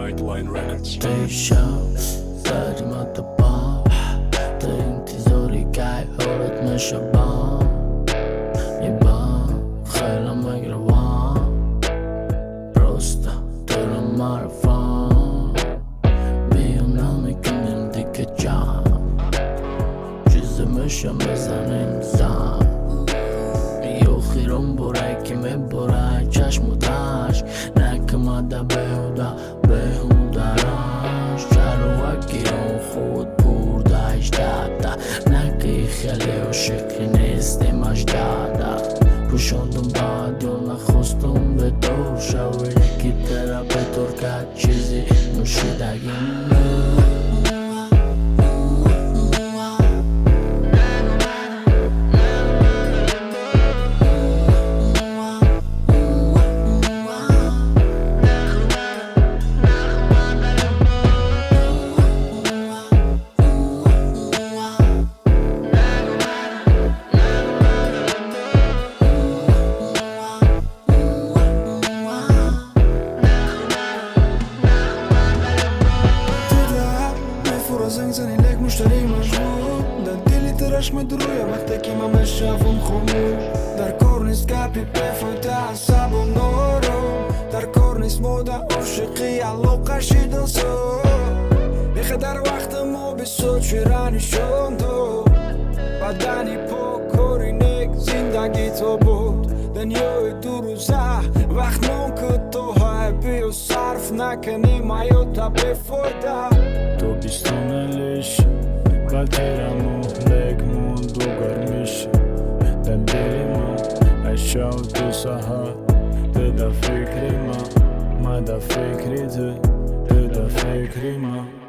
Nightline Records. Day show زدیم اتبا تا انتظاری که حالت میشه با خیلی مگروان پروستا دارم معرفان بیانم میکنیم دیگه جان چیزی میشه بزنیم زن یو خیرم بره که میبره چشم و دشت نکمده بهودرش جروکی رو خود بردش داده نکی خیلی و شکلی نیستیم اش داده پوشاندم بعد یا نخواستم به دور شوی که ترا به طور که چیزی نوشیدگی زنی لک مشتری مجبور در دلی ترشم درویه وقتی که من مشافم خمور در کار نیست گپی بفویده عصبم نورم در کار نیست موده عاشقی علاقه شیدن سو بیخه در وقت ما بی سوچی رانی شندو بدنی پاکاری نک زندگی تو بود دنیای دو روزه وقت نون که تو های بیو صرف نکنی مایوتا بفویده تو بیستانلش قلترمو لکمون دوگر دن دلی ما اشاو تو ساها ده فکری ما ده فکری ده فکری ما